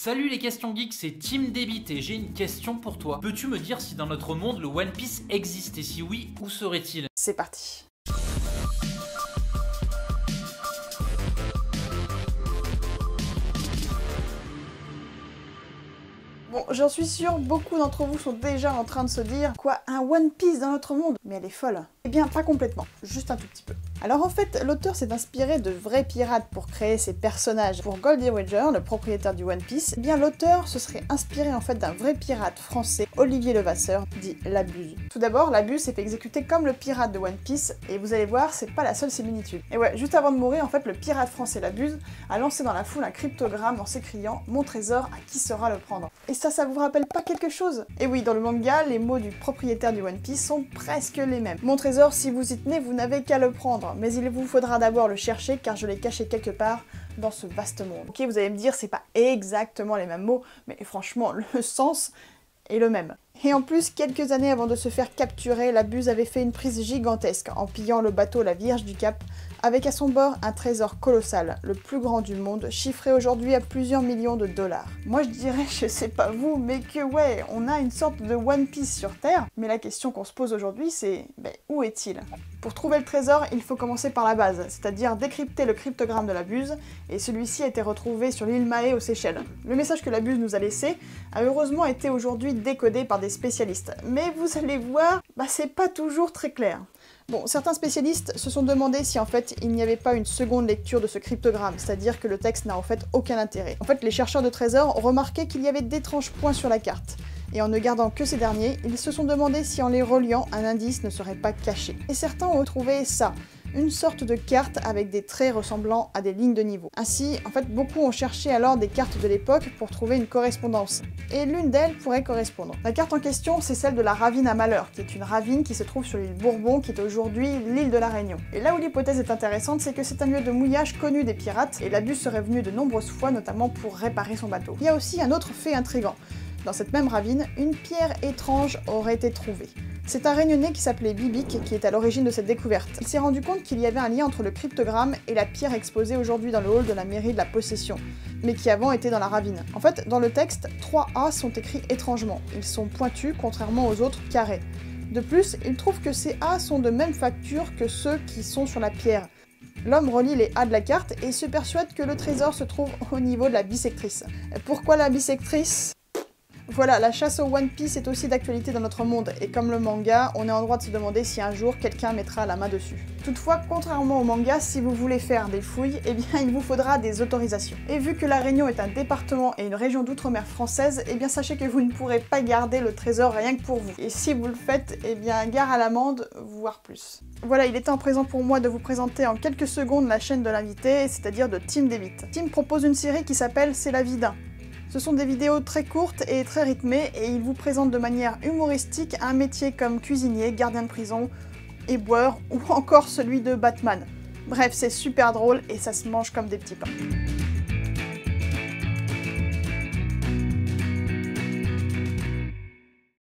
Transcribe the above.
Salut les questions geeks, c'est Team Debit et j'ai une question pour toi. Peux-tu me dire si dans notre monde le One Piece existe et si oui, où serait-il? C'est parti. Bon, j'en suis sûre, beaucoup d'entre vous sont déjà en train de se dire « Quoi, un One Piece dans notre monde ?» Mais elle est folle. Eh bien, pas complètement, juste un tout petit peu. Alors en fait, l'auteur s'est inspiré de vrais pirates pour créer ses personnages. Pour Goldie Roger, le propriétaire du One Piece, eh bien l'auteur se serait inspiré en fait d'un vrai pirate français, Olivier Levasseur, dit Labuse. Tout d'abord, Labuse s'est fait exécuter comme le pirate de One Piece, et vous allez voir, c'est pas la seule similitude. Et ouais, juste avant de mourir, en fait, le pirate français Labuse a lancé dans la foule un cryptogramme en s'écriant « Mon trésor, à qui sera le prendre ?» Et ça vous rappelle pas quelque chose? Et oui, dans le manga, les mots du propriétaire du One Piece sont presque les mêmes. Mon trésor, si vous y tenez, vous n'avez qu'à le prendre, mais il vous faudra d'abord le chercher car je l'ai caché quelque part dans ce vaste monde. Ok, vous allez me dire, c'est pas exactement les mêmes mots, mais franchement, le sens est le même. Et en plus, quelques années avant de se faire capturer, Labuse avait fait une prise gigantesque en pillant le bateau La Vierge du Cap, avec à son bord un trésor colossal, le plus grand du monde, chiffré aujourd'hui à plusieurs millions de dollars. Moi je dirais, je sais pas vous, mais que ouais, on a une sorte de One Piece sur Terre, mais la question qu'on se pose aujourd'hui c'est, où est-il? Pour trouver le trésor, il faut commencer par la base, c'est-à-dire décrypter le cryptogramme de Labuse, et celui-ci a été retrouvé sur l'île Mahé aux Seychelles. Le message que Labuse nous a laissé a heureusement été aujourd'hui décodé par des spécialistes, mais vous allez voir, c'est pas toujours très clair. Bon, certains spécialistes se sont demandé si en fait il n'y avait pas une seconde lecture de ce cryptogramme, c'est-à-dire que le texte n'a en fait aucun intérêt. En fait, les chercheurs de trésors ont remarqué qu'il y avait d'étranges points sur la carte. Et en ne gardant que ces derniers, ils se sont demandé si en les reliant, un indice ne serait pas caché. Et certains ont trouvé ça, une sorte de carte avec des traits ressemblant à des lignes de niveau. Ainsi, en fait, beaucoup ont cherché alors des cartes de l'époque pour trouver une correspondance. Et l'une d'elles pourrait correspondre. La carte en question, c'est celle de la ravine à Malheur, qui est une ravine qui se trouve sur l'île Bourbon, qui est aujourd'hui l'île de la Réunion. Et là où l'hypothèse est intéressante, c'est que c'est un lieu de mouillage connu des pirates, et Labuse serait venu de nombreuses fois, notamment pour réparer son bateau. Il y a aussi un autre fait intriguant. Dans cette même ravine, une pierre étrange aurait été trouvée. C'est un réunionnais qui s'appelait Bibic qui est à l'origine de cette découverte. Il s'est rendu compte qu'il y avait un lien entre le cryptogramme et la pierre exposée aujourd'hui dans le hall de la mairie de la Possession, mais qui avant était dans la ravine. En fait, dans le texte, 3 A sont écrits étrangement. Ils sont pointus, contrairement aux autres carrés. De plus, il trouve que ces A sont de même facture que ceux qui sont sur la pierre. L'homme relie les A de la carte et se persuade que le trésor se trouve au niveau de la bissectrice. Pourquoi la bissectrice ? Voilà, la chasse au One Piece est aussi d'actualité dans notre monde, et comme le manga, on est en droit de se demander si un jour quelqu'un mettra la main dessus. Toutefois, contrairement au manga, si vous voulez faire des fouilles, eh bien il vous faudra des autorisations. Et vu que la Réunion est un département et une région d'outre-mer française, eh bien sachez que vous ne pourrez pas garder le trésor rien que pour vous. Et si vous le faites, eh bien gare à l'amende, voire plus. Voilà, il est temps présent pour moi de vous présenter en quelques secondes la chaîne de l'invité, c'est-à-dire de Team Debit. Team propose une série qui s'appelle C'est la vie d'un. Ce sont des vidéos très courtes et très rythmées et ils vous présentent de manière humoristique un métier comme cuisinier, gardien de prison, éboueur ou encore celui de Batman. Bref, c'est super drôle et ça se mange comme des petits pains.